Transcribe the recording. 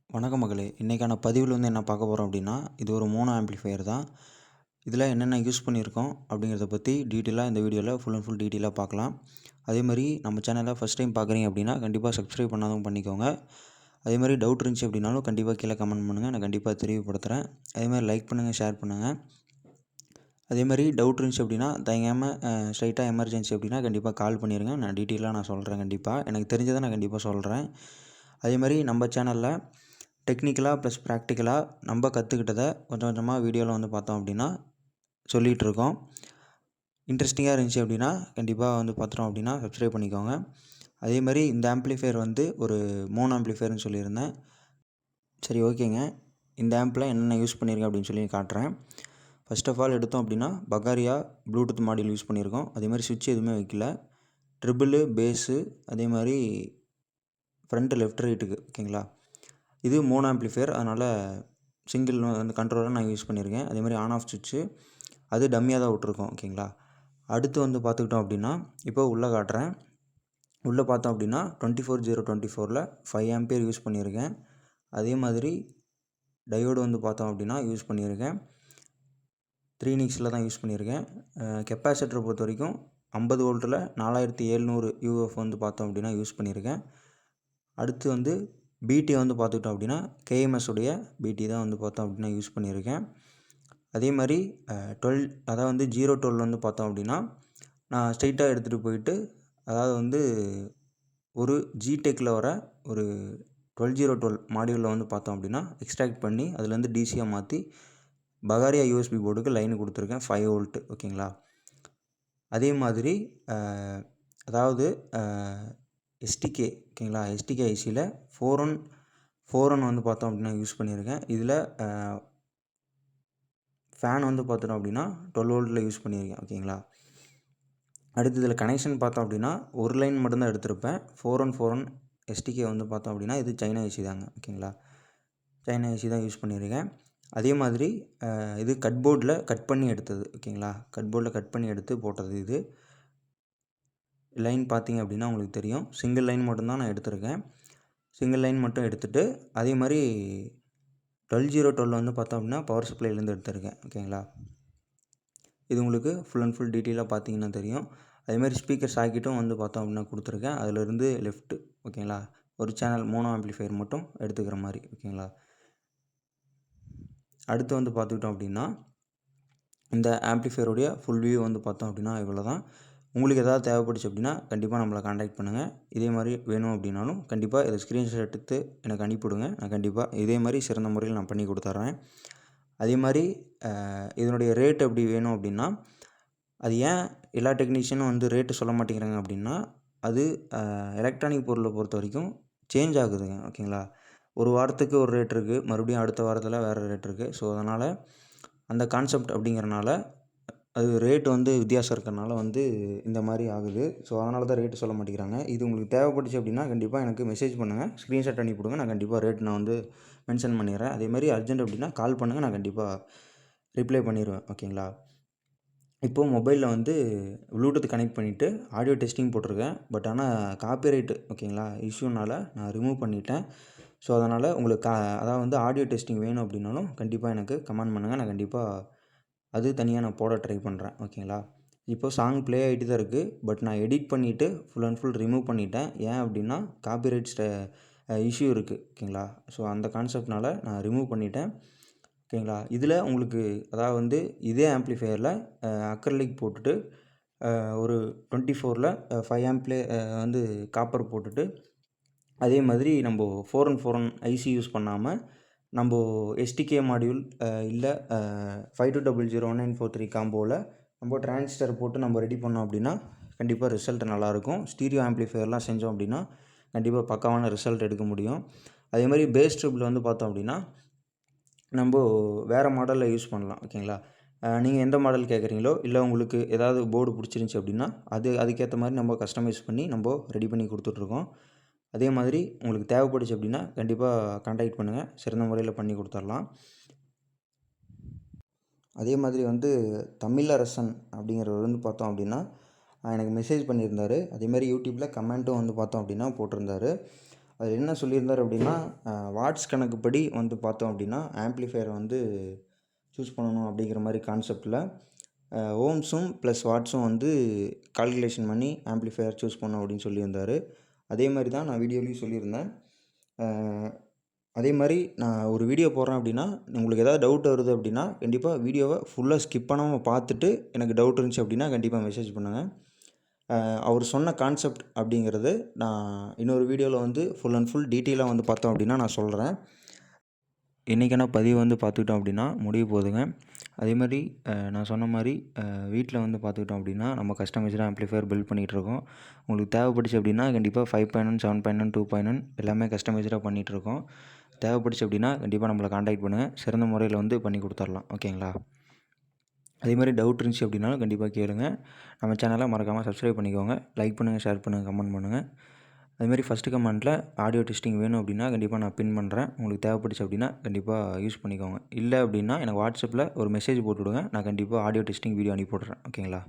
வணக்கம் மகளே, இன்றைக்கான பதிவில் என்ன பார்க்க போகிறோம் அப்படின்னா, இது ஒரு மோனோ ஆம்ப்ளிஃபையர் தான். இதில் என்னென்ன யூஸ் பண்ணியிருக்கோம் அப்படிங்கிறத பற்றி டீட்டெயிலாக இந்த வீடியோவில் ஃபுல் அண்ட் ஃபுல் டீட்டெயிலாக பார்க்கலாம். அதேமாதிரி நம்ம சேனலை ஃபஸ்ட் டைம் பார்க்குறீங்க அப்படின்னா கண்டிப்பாக சப்ஸ்கிரைப் பண்ணாதவங்க பண்ணிக்கோங்க. அதேமாதிரி டவுட் இருந்துச்சு அப்படின்னாலும் கண்டிப்பாக கீழே கமெண்ட் பண்ணுங்கள், நான் கண்டிப்பாக தெரியப்படுத்துகிறேன். அதேமாதிரி லைக் பண்ணுங்கள், ஷேர் பண்ணுங்கள். அதேமாதிரி டவுட் இருந்துச்சு அப்படின்னா தயங்காமல் ஸ்ட்ரைட்டாக எமர்ஜென்சி அப்படின்னா கண்டிப்பாக கால் பண்ணிடுங்க. நான் டீட்டெயிலாக சொல்கிறேன். கண்டிப்பாக எனக்கு தெரிஞ்சதை நான் கண்டிப்பாக சொல்கிறேன். அதேமாதிரி நம்ம சேனலில் டெக்னிக்கலாக ப்ளஸ் ப்ராக்டிக்கலாக நம்ம கற்றுக்கிட்டதை கொஞ்சம் கொஞ்சமாக வீடியோவில் பார்த்தோம் அப்படின்னா சொல்லிகிட்ருக்கோம். இன்ட்ரெஸ்டிங்காக இருந்துச்சு அப்படின்னா கண்டிப்பாக பார்த்துட்டோம் அப்படின்னா சப்ஸ்கிரைப் பண்ணிக்கோங்க. அதேமாதிரி இந்த ஆம்ப்ளிஃபையர் ஒரு மோனோ ஆம்ப்ளிஃபையர்னு சொல்லியிருந்தேன். சரி, ஓகேங்க. இந்த ஆம்பில் என்னென்ன யூஸ் பண்ணியிருக்கேன் அப்படின்னு சொல்லி காட்டுறேன். ஃபர்ஸ்ட் ஆஃப் ஆல் எடுத்தோம் அப்படின்னா பகாரியா ப்ளூடூத் மாடியூல் யூஸ் பண்ணியிருக்கோம். அதேமாதிரி சுவிட்ச் எதுவுமே வைக்கல. ட்ரிபிள் பேஸு, அதே மாதிரி ஃப்ரண்ட்டு லெஃப்ட் ரைட்டுக்கு, ஓகேங்களா. இது மோனோ ஆம்ப்ளிஃபையர், அதனால் சிங்கிள் கண்ட்ரோலர் நான் யூஸ் பண்ணியிருக்கேன். அதேமாதிரி ஆன் ஆஃப் சுவிட்சு அது டம்மியாக தான் விட்ருக்கோம், ஓகேங்களா. அடுத்து பார்த்துக்கிட்டோம் அப்படின்னா இப்போ உள்ளே காட்டுறேன். உள்ளே பார்த்தோம் அப்படின்னா 24024 5 ஆம்பியர் யூஸ் பண்ணியிருக்கேன். அதே மாதிரி டயோடு பார்த்தோம் அப்படின்னா யூஸ் பண்ணியிருக்கேன். 3 நிக்ஸில் தான் யூஸ் பண்ணியிருக்கேன். கெப்பாசிட்டரை பொறுத்த வரைக்கும் 50 வோல்ட்டில் 4700 யூஎஃப் பார்த்தோம் அப்படின்னா யூஸ் பண்ணியிருக்கேன். அடுத்து பிடி பார்த்துக்கிட்டோம் அப்படின்னா கேஎம்எஸ் உடைய பிடி தான் பார்த்தோம் அப்படின்னா யூஸ் பண்ணியிருக்கேன். அதே மாதிரி 12 அதாவது 012 பார்த்தோம் அப்படின்னா நான் ஸ்ட்ரெயிட்டாக எடுத்துகிட்டு போயிட்டு அதாவது ஒரு ஜிடெக்கில் வர ஒரு 12012 மாடியூலில் பார்த்தோம் அப்படின்னா எக்ஸ்ட்ராக்ட் பண்ணி அதுலேருந்து டிசியாக மாற்றி பகாரியா யூஎஸ்பி போர்டுக்கு லைன் கொடுத்துருக்கேன் 5 வோல்ட்டு, ஓகேங்களா. அதே மாதிரி அதாவது எஸ்டிகே, ஓகேங்களா. எஸ்டிகே ஐசியில் 4N பார்த்தோம் அப்படின்னா யூஸ் பண்ணியிருக்கேன். இதில் ஃபேன் பார்த்துட்டோம் அப்படின்னா 12 வோல்ட்டில் யூஸ் பண்ணியிருக்கேன், ஓகேங்களா. அடுத்து இதில் கனெக்ஷன் பார்த்தோம் அப்படின்னா ஒரு லைன் மட்டும்தான் எடுத்திருப்பேன். 4N எஸ்டிகே பார்த்தோம் அப்படின்னா இது சைனா ஐசி தாங்க, ஓகேங்களா. சைனா ஐசி தான் யூஸ் பண்ணியிருக்கேன். அதே மாதிரி இது கட்போர்டில் கட் பண்ணி எடுத்தது, ஓகேங்களா. கட்போர்டில் கட் பண்ணி எடுத்து போட்டது. இது லைன் பார்த்திங்க அப்படின்னா உங்களுக்கு தெரியும். சிங்கிள் லைன் மட்டும்தான் நான் எடுத்திருக்கேன். சிங்கிள் லைன் மட்டும் எடுத்துகிட்டு அதே மாதிரி 12012 பார்த்தோம் அப்படின்னா பவர் சப்ளைலேருந்து எடுத்திருக்கேன், ஓகேங்களா. இது உங்களுக்கு ஃபுல் அண்ட் ஃபுல் டீட்டெயிலாக பார்த்தீங்கன்னா தெரியும். அதேமாதிரி ஸ்பீக்கர் சாக்கெட்டும் பார்த்தோம் அப்படின்னா கொடுத்துருக்கேன். அதிலிருந்து லெஃப்ட்டு, ஓகேங்களா, ஒரு சேனல் மோனோ ஆம்ப்ளிஃபையர் மட்டும் எடுத்துக்கிற மாதிரி, ஓகேங்களா. அடுத்து பார்த்துக்கிட்டோம் அப்படின்னா இந்த ஆம்ப்ளிஃபையருடைய ஃபுல் வியூ பார்த்தோம் அப்படின்னா இவ்வளோ தான். உங்களுக்கு எதாவது தேவைப்பட்டுச்சு அப்படின்னா கண்டிப்பாக நம்மளை காண்டாக்ட் பண்ணுங்கள். இதே மாதிரி வேணும் அப்படின்னாலும் கண்டிப்பாக இதை ஸ்க்ரீன்ஷாட் எடுத்து எனக்கு அனுப்பிவிடுங்க. நான் கண்டிப்பாக இதே மாதிரி சிறந்த முறையில் நான் பண்ணி கொடுத்துட்றேன். அதே மாதிரி இதனுடைய ரேட் எப்படி வேணும் அப்படின்னா அது ஏன் எல்லா டெக்னீஷியனும் ரேட்டு சொல்ல மாட்டேங்கிறாங்க அப்படின்னா அது எலக்ட்ரானிக் பொருளை பொறுத்த வரைக்கும் சேஞ்ச் ஆகுதுங்க, ஓகேங்களா. ஒரு வாரத்துக்கு ஒரு ரேட் இருக்குது, மறுபடியும் அடுத்த வாரத்தில் வேறு ரேட் இருக்குது. ஸோ அதனால் அந்த கான்செப்ட் அப்படிங்கிறனால அது ரேட்டு வித்தியாசம் இருக்கிறனால இந்த மாதிரி ஆகுது. ஸோ அதனால தான் ரேட்டு சொல்ல மாட்டேங்கிறாங்க. இது உங்களுக்கு தேவைப்பட்டுச்சு அப்படின்னா கண்டிப்பாக எனக்கு மெசேஜ் பண்ணுங்கள், ஸ்க்ரீன்ஷாட் அனுப்பிவிடுங்க. நான் கண்டிப்பாக ரேட் நான் மென்ஷன் பண்ணிடுறேன். அதேமாதிரி அர்ஜென்ட் அப்படின்னா கால் பண்ணுங்கள், நான் கண்டிப்பாக ரிப்ளை பண்ணிடுவேன், ஓகேங்களா. இப்போது மொபைலில் ப்ளூடூத் கனெக்ட் பண்ணிவிட்டு ஆடியோ டெஸ்டிங் போட்டிருக்கேன். பட் ஆனால் காப்பிரைட்டு, ஓகேங்களா, இஷ்யூனால் நான் ரிமூவ் பண்ணிட்டேன். ஸோ அதனால் உங்களுக்கு அதாவது ஆடியோ டெஸ்டிங் வேணும் அப்படின்னாலும் கண்டிப்பாக எனக்கு கமெண்ட் பண்ணுங்கள். நான் கண்டிப்பாக அது தனியாக நான் போட ட்ரை பண்ணுறேன், ஓகேங்களா. இப்போது சாங் ப்ளே ஆகிட்டு தான் இருக்குது. பட் நான் எடிட் பண்ணிவிட்டு ஃபுல் அண்ட் ஃபுல் ரிமூவ் பண்ணிட்டேன். ஏன் அப்படின்னா காப்பிரைட்ஸ் இஷ்யூ இருக்குது, ஓகேங்களா. ஸோ அந்த கான்செப்ட்னால் நான் ரிமூவ் பண்ணிட்டேன், ஓகேங்களா. இதில் உங்களுக்கு அதாவது இதே ஆம்ப்ளிஃபையரில் அக்ரலிக் போட்டுட்டு ஒரு 24ல் 5 ஆம்ப்லே காப்பர் போட்டுட்டு அதே மாதிரி நம்ம 4N ஐசி யூஸ் பண்ணாமல் நம்ம எஸ்டிகே மாடியூல் இல்லை 52001943 காம்போவில் நம்ம டிரான்சிஸ்டர் போட்டு நம்ம ரெடி பண்ணோம் அப்படின்னா கண்டிப்பாக ரிசல்ட் நல்லாயிருக்கும். ஸ்டீரியோ ஆம்ப்ளிஃபையர்லாம் செஞ்சோம் அப்படின்னா கண்டிப்பாக பக்காவான ரிசல்ட் எடுக்க முடியும். அதே மாதிரி பேஸ் ட்ரிபிள் பார்த்தோம் அப்படின்னா நம்ம வேறு மாடலில் யூஸ் பண்ணலாம், ஓகேங்களா. நீங்கள் எந்த மாடல் கேட்குறீங்களோ இல்லை உங்களுக்கு ஏதாவது போர்டு பிடிச்சிருந்துச்சி அப்படின்னா அதுக்கேற்ற மாதிரி நம்ம கஸ்டமைஸ் பண்ணி நம்ம ரெடி பண்ணி கொடுத்துட்ருக்கோம். அதே மாதிரி உங்களுக்கு தேவைப்பட்டுச்சு அப்படின்னா கண்டிப்பாக கான்டாக்ட் பண்ணுங்கள், சிறந்த முறையில் பண்ணி கொடுத்துர்லாம். அதே மாதிரி தமிழரசன் அப்படிங்கிறவர் பார்த்தோம் அப்படின்னா எனக்கு மெசேஜ் பண்ணியிருந்தார். அதேமாதிரி யூடியூப்பில் கமெண்ட்டும் பார்த்தோம் அப்படின்னா போட்டிருந்தாரு. அதில் என்ன சொல்லியிருந்தார் அப்படின்னா, வாட்ஸ் கணக்குப்படி வந்து பார்த்தோம் அப்படின்னா ஆம்ப்ளிஃபையரை வந்து சூஸ் பண்ணணும் அப்படிங்கிற மாதிரி கான்செப்டில் ஓம்ஸும் ப்ளஸ் வாட்ஸும் வந்து கால்குலேஷன் பண்ணி ஆம்ப்ளிஃபையர் சூஸ் பண்ணணும் அப்படின்னு சொல்லியிருந்தார். அதே மாதிரி தான் நான் வீடியோலையும் சொல்லியிருந்தேன். அதே மாதிரி நான் ஒரு வீடியோ போடுறேன் அப்படின்னா, உங்களுக்கு ஏதாவது டவுட் வருது அப்படின்னா கண்டிப்பாக வீடியோவை ஃபுல்லாக ஸ்கிப் பண்ணாமல் பார்த்துட்டு எனக்கு டவுட் இருந்துச்சு அப்படின்னா கண்டிப்பாக மெசேஜ் பண்ணுங்கள். அவர் சொன்ன கான்செப்ட் அப்படிங்கிறது நான் இன்னொரு வீடியோவில் வந்து ஃபுல் அண்ட் ஃபுல் டீட்டெயிலாக வந்து பார்த்தோம் அப்படின்னா நான் சொல்கிறேன். இன்றைக்கான பதிவு வந்து பார்த்துக்கிட்டோம் அப்படின்னா முடிய போகுதுங்க. அதே மாதிரி நான் சொன்ன மாதிரி வீட்டில் வந்து பார்த்துக்கிட்டோம் அப்படின்னா நம்ம கஸ்டமைஸ்டாக ஆம்ப்ளிஃபையர் பில்ட் பண்ணிகிட்ருக்கோம். உங்களுக்கு தேவைப்பட்டுச்சு அப்படின்னா கண்டிப்பாக 5.1, 7.1, 2.1 எல்லாமே கஸ்டமைஸ்டாக பண்ணிகிட்ருக்கோம். தேவைப்பட்டுச்சு அப்படின்னா கண்டிப்பாக நம்மளை காண்டாக்ட் பண்ணுங்கள். சிறந்த முறையில் வந்து பண்ணி கொடுத்துர்லாம். ஓகேங்களா? அதே மாதிரி டவுட் இருந்துச்சு அப்படின்னாலும் கண்டிப்பாக கேளுங்க. நம்ம சேனலை மறக்காமல் சப்ஸ்கிரைப் பண்ணிக்கோங்க. லைக் பண்ணுங்கள், ஷேர் பண்ணுங்கள், கமெண்ட் பண்ணுங்கள். அதுமாதிரி ஃபஸ்ட்டு கமெண்ட்டில் ஆடியோ டெஸ்டிங் வேணும் அப்படின்னா கண்டிப்பாக நான் பின் பண்ணுறேன். உங்களுக்கு தேவைப்பட்டுச்சு அப்படின்னா கண்டிப்பாக யூஸ் பண்ணிக்கோங்க. இல்லை அப்படின்னா எனக்கு வாட்ஸ்அப்பில் ஒரு மெசேஜ் போட்டு விடுங்க. நான் கண்டிப்பாக ஆடியோ டெஸ்டிங் வீடியோ அனுப்பி விட்றேன். ஓகேங்களா?